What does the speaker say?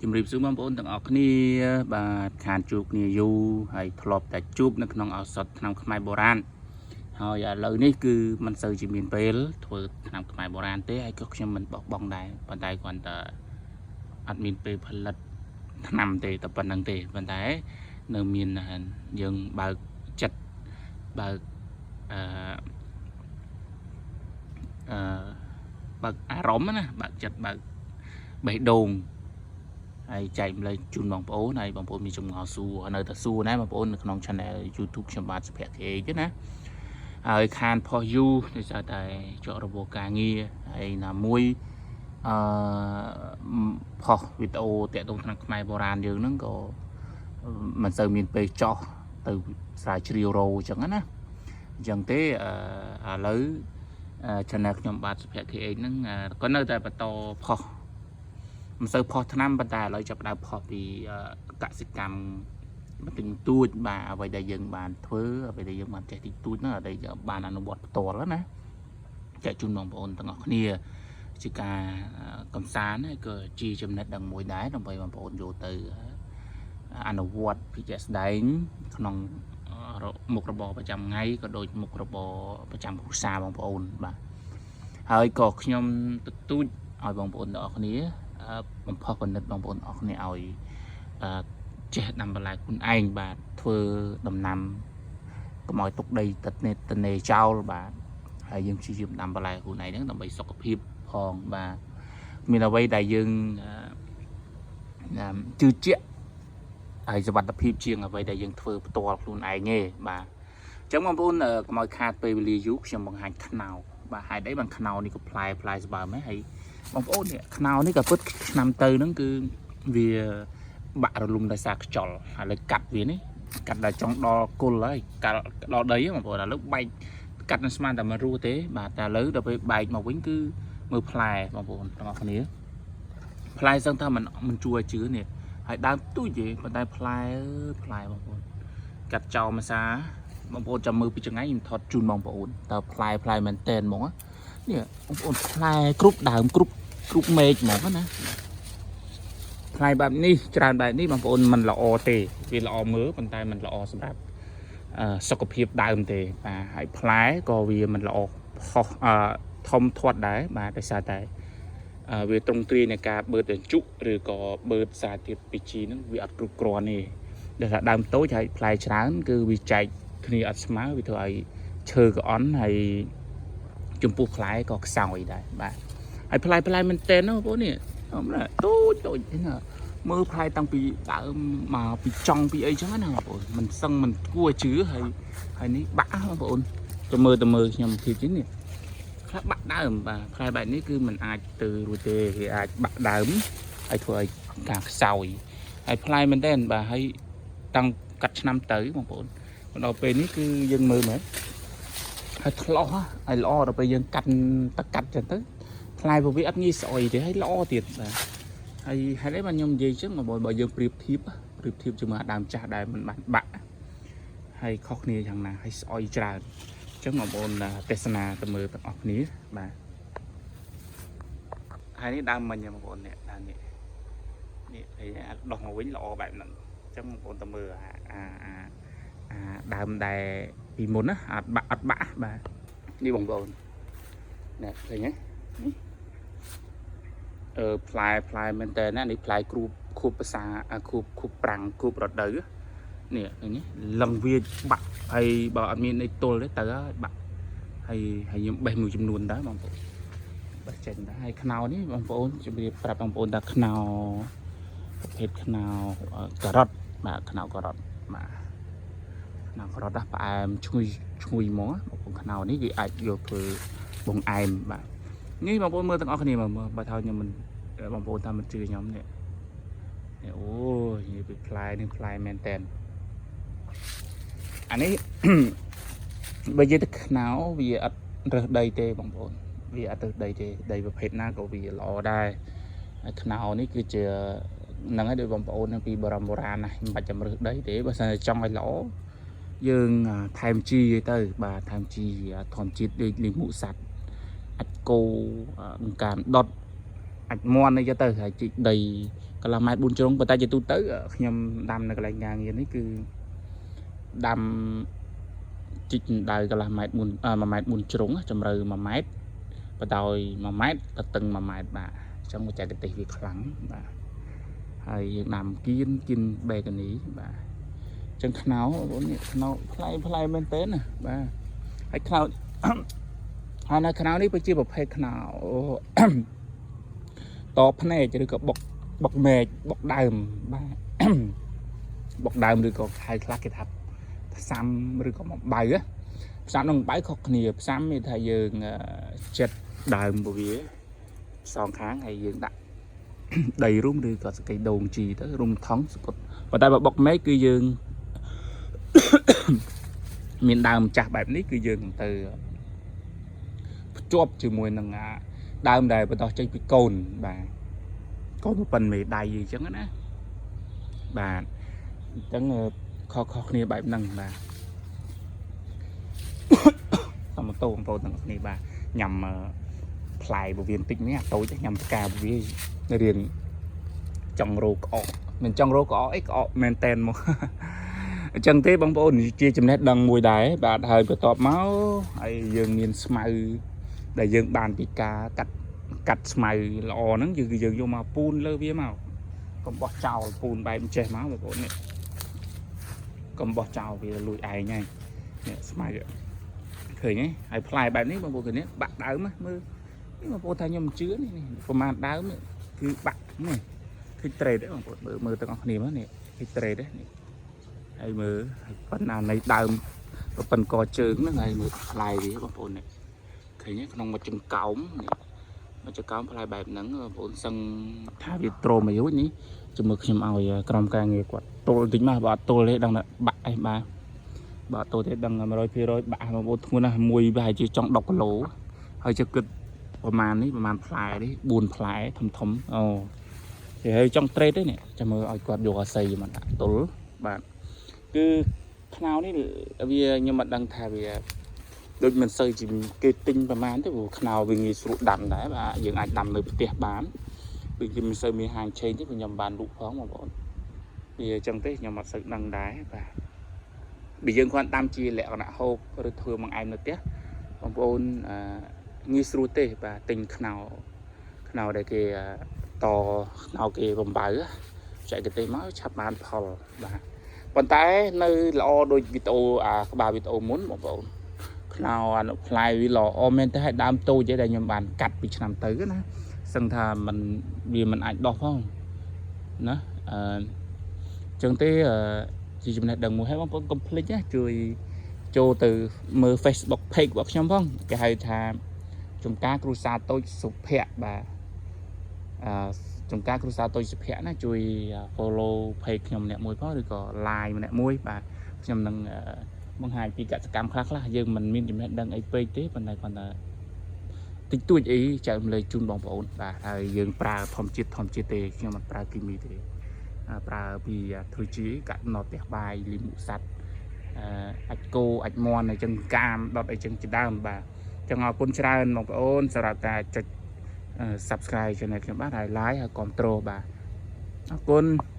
ជំរាបសួរបងប្អូនទាំងអស់គ្នាបាទខានជួបគ្នាយូរហើយធ្លាប់តែជួបនៅក្នុងឱសថថ្នាំខ្មែរបុរាណហើយឥឡូវនេះគឺមិនសូវជាមានពេលធ្វើថ្នាំខ្មែរបុរាណទេហើយក៏ខ្ញុំមិនបោះបង់ដែរប៉ុន្តែគ្រាន់តែអត់មានពេលផលិតថ្នាំទេតែប៉ុណ្្នឹងទេប៉ុន្តែនៅមានយើងបើកចិត្តបើកបើកអារម្មណ៍ណាបើកចិត្តបើកបេះដូងហើយចែកម្លែកជូនបងប្អូនហើយបងប្អូនមានចម្ងល់សួរនៅតែសួរណាបងប្អូននៅក្នុង Channel YouTube ខ្ញុំបាទសុភ័ក្រទេណាហើយខានផុសយូរដោយសារតែជាប់របបការងារហើយណាមួយផុសវីដេអូតាក់ទងថ្នាំខ្មែរបុរាណយើងហ្នឹងក៏មិនសូវមានពេលចោះទៅស្រាវជ្រាវរោអញ្ចឹងណាអញ្ចឹងទេឥឡូវ Channel ខ្ញុំបាទសុភ័ក្រ KH ហ្នឹងក៏នៅតែបន្តផុសមិនសូវផុសថ្នាំប៉ុន្តែឥឡូវចាប់ដើមផុសពីកសិកម្មបន្តិចបន្តួចបាទអ្វីដែលយើងបានធ្វើអ្វីដែលយើងបានចេះតិចតួចហ្នឹងអ្វីដែលបានអនុវត្តផ្ទាល់ណាចែកជូនបងប្អូនទាំងអស់គ្នាជាការកំសាន្តហើយក៏ជាចំណេះដឹងមួយដែរដើម្បីបងប្អូនយកទៅអនុវត្តពីជាក់ស្ដែងក្នុងមុខរបរប្រចាំថ្ងៃក៏ដូចមុខរបរប្រចាំគ្រួសារបងប្អូនបាទហើយក៏ខ្ញុំទទូចឲ្យបងប្អូនទាំងអស់គ្នាបំផុសគណិតបងប្អូនអស់គ្នាឲ្យចេះដាំបន្លែខ្លួនឯងបាទធ្វើដំណាំកុំឲ្យទុកដីទនេចោលបាទហើយយើងព្យាយាមដាំបន្លែខ្លួនឯងហ្នឹងដើម្បីសុខភាពផងបាទមានអ្វីដែលយើងជឿជាក់ហើយសុវត្ថិភាពជាងអ្វីដែលយើងធ្វើផ្ទាល់ខ្លួនឯងទេបាទអញ្ចឹងបងប្អូនកុំឲ្យខាតពេលវេលាយូរខ្ញុំបង្ហាញខ្នោបាទហើយđấyបានខ្នោនេះក៏ផ្លែស្បើមហើយបងប្អូននេះខ្នោនេះក៏ពិតឆ្នាំទៅហ្នឹងគឺវាបាក់រលំដោយសារខ្យល់ហើយលើកាត់វានេះកាត់ដល់ចង់ដល់គល់ហើយកាត់ដល់ដីបងប្អូនឥឡូវបែកកាត់នៅស្មានតែមិនរស់ទេបាទតែឥឡូវដល់ពេលបែកមកវិញគឺមើលផ្លែបងប្អូនទាំងអស់គ្នាផ្លែសឹងថាមិនជួយឲ្យជឿនេះហើយដើមទូចទេប៉ុន្តែផ្លែបងប្អូនកាត់ចោលមួយសាបងប្អូនចាំមើលពីចង្អែខ្ញុំថតជូនបងប្អូនតើផ្លែមែនតែនហ្មងនេះបងប្អូនផ្លែគ្រប់ដើមគ្រប់មេឃហ្មងណាផ្លែបែបនេះច្រើនបែបនេះបងប្អូនមិនល្អទេវាល្អមើលប៉ុន្តែមិនល្អសម្រាប់សុខភាពដើមទេបាទហើយផ្លែក៏វាមិនល្អផុសធំធាត់ដែរបាទដោយសារតែវាទ្រង់ទ្រាយនៃការបឺតជក់ឬក៏បឺតសារធាតុពីជីហ្នឹងវាអត់គ្រប់គ្រាន់ទេដែលថាដើមតូចហើយផ្លែច្រើនគឺវាចែកគ្នាអត់ស្មើវាធ្វើឲ្យឈើក៏អន់ហើយចំពោះផ្លែក៏ខ្សោយដែរបាទហើយផ្លែមែនតើណាបងប្អូននេះតូចណាមើលផ្លែតាំងពីដើមមកពីចុងពីអីចឹងណាបងប្អូនមិនសឹងមិនគួរជឿហើយនេះបាក់បងប្អូនទៅមើលខ្ញុំធៀបជាងនេះខ្លះបាក់ដើមបាទផ្លែបែបនេះគឺมันអាចទៅរួចទេវាអាចបាក់ដើមហើយធ្វើឲ្យការខ្សោយហើយផ្លែមែនតើបាទហើយតាំងកាត់ឆ្នាំទៅបងប្អូនដល់ពេលនេះគឺយើងមើលមើលហើយឆ្លោះហើយល្អដល់ពេលយើងកាត់ចឹងទៅផ្លែវាអត់ងាយស្អុយទេហើយល្អទៀតបាទហើយហេតុអីបានខ្ញុំនិយាយចឹងបើយើងប្រៀបធៀបជាមួយដើមចាស់ដែលមិនបានបាក់ហើយខុសគ្នាយ៉ាងណាហើយស្អុយច្រើនអញ្ចឹងបងប្អូនទេសនាទៅមើលទាំងអស់គ្នាបាទហើយនេះដើមមិញបងប្អូននេះដើមនេះដោះមកវិញល្អបែបហ្នឹងអញ្ចឹងបងប្អូនទៅមើលដើមដែលពីមុនណាអត់បាក់បាទនេះបងប្អូននេះឃើញទេផ្លែមែនតើណានេះផ្លែខួបភាសាខួបប្រាំងខួបរដូវនេះឃើញទេលឹងវាបាក់ហើយបើអត់មានអីទល់ទេទៅហើយបាក់ហើយខ្ញុំបេះមួយចំនួនដែរបងប្អូនបេះចេញដែរហើយខ្នោនេះបងប្អូនជម្រាបប្រាប់បងប្អូនថាខ្នោប្រភេទខ្នោការ៉ុតបាទខ្នោការ៉ុតបាទខ្នោការ៉ុតផ្អែមឈ្ងុយហ្មងបងប្អូនខ្នោនេះវាអាចយកធ្វើបងអែមបាទនេះបងប្អូនមើលទាំងអស់គ្នាមើលបើថាខ្ញុំមិនបងប្អូនថាមិនជឿខ្ញុំនេះអូយនេះពីផ្លែមែនតែនអានេះ បើនិយាយទៅខ្នោវាអត់រើសដីទេបងប្អូនវាអត់រើសដីទេដីប្រភេទណាក៏វាល្អដែរហើយខ្នោនេះគឺជាហ្នឹងហើយដោយបងប្អូនពីបុរាណណាមិនបាច់ចាំរើសដីទេបើសិនចង់ឲ្យល្អយើងថែមជីទៅបាទថែមជីធម្មជាតិដូចលាមកសัตว์អាចគោការដុតអាចមន់អីទៅហើយជីកដី ก็ละไม้บุญจงปัตตาจะตู้เต๋อยำดำในกระไรงานอย่างนี้คือดำจิตได้ก็ละไม้บุญมาไม้บุญจงจำเลยมาไม้ปัตตามาไม้ปัตตึงมาไม้บ่าจังมาใจกระติวิครั้งบ่าให้ยังนำกินเบกันนี้บ่าจังขนาวนี่ขนาวพลายเป็นเต้นน่ะบ่าไอ้ขนาวอันนั้นขนาวนี่ไปจีบแบบให้ขนาวต่อพนัยจะได้กับบกเมย์บกดามบ้าบกดามหรือก็ใครคลากิทับซ้ำหรือก็ใบอะซ้ำลงใบขอกเหนียบซ้ำมีทายยืงเจ็ดดามบวีสองครั้งให้ยืงดักđầy rung thì có cái đồn chỉ tới rung thắng và tại bọc mấy cứ dương miền đàm chặt bài nít cứ dương từ chốt trừ mùi nằng đàm đầy bắt đầu chơi bị cồn bà có một phần mì đầy gì chẳng á bà chẳng khó này bài nằng bà xong một tô nằng này bà nhằm lại bộ viên tích nhé tôi chắc nhằm cả bộ viên riêng trong rô cọ mình trong rô cọ ấy cọ men ten một chân thế băng bồn chia chấm nét đằng mùi đáy bà thời của tọp máu hay dương miền smile để dương bàn bị cá cắt smile lò nó dương vô mà pun lơ vía màu còn bỏ chảo pun bay che máu một bộ này còn bỏ chảo vì lùi ai ngay smile khởi nhé hay fly bài nít băng bồn này bạn đá mà mưa nhưng mà vô thay nhầm chứa nàyประมาณđá nữaคือบักนี่คือเตรดได้บางคนมือตะกอนนี่มั้งนี่คือเตรดได้นี่ไอ้มือปันนานในดาวปันกอเชิงนั่นไงมือลายดีบางคนนี่เคยเนี่ยขนมมาจึงเก๋านี่มาจึงเก๋าลายแบบนั้นบางคนสั่งท่าวิโตรมาอยู่นี้จะมือขึ้นเอากรมการเงี้ยกว่าโตจริงมากบ่โตเลยดังน่ะบะไอ้มาบ่โตเลยดังมา100%บะมาบนทุ่งนะมวยใบจีจ้องดอกกระโหลให้จะกึศประมาณนี้ประมาณพลายนี่บุญพลายทำอ๋อthì hơi trong trade đấy nè cho mơ ai quạt đồ xay mà đã tối bạn cứ khao đấy vì nhưng mà đang thà vì đôi mình xây chỉ cây tinhประมาณthế khao vì người sụt đầm đấy và những ai đầm mới tiệt bán vì mình xây mi hàng trên chứ nhầm bàn đủ phóng mà bọn vì trong tết nhầm mặt sự đằng đáy và bị dân quan tâm chi lẹo nạ hộp rồi thường bằng ai nữa tiếc bằng bọn nghi sưu tê và tình khao để cái to nào cái vòng bãi chạy cái tên máu chắp bàn phò và còn tại nơi lo đôi vịt ô bà vịt ô muốn một bộ nào anh lại vì lò ôm lên tới hai đám tôi chỉ để nhầm bàn cắt bị làm tới đó sân thà mình vì mình ảnh đọc không nó chân tới chỉ chúng này đừng mua hết bóng complete nhé chơi cho từ mở Facebook page của nhóm không cái hai thà chúng ta cru sa tôi sụp hẹ bà chúng ta cru sa tôi sụp hẹ nó chui follow page nhóm nè môi có được có like nè môi bà nhóm nâng mong hai chỉ cả cam khác là giờ mình miên chúng đang ấy page thế bên này còn là tính tuổi ý chạy lời chun bóng bóng và dương pra thom chết tê khi mà pra kim mi tê pra vì thôi chí cả nó tẹt bài li mũ sạch ạch cô ạch mòn này chân cam đọt ở chân chỉ đam bà cho ngọc quân tràn một ôn sau đó ta cho subscribe cho này các bác hãy like control bà quân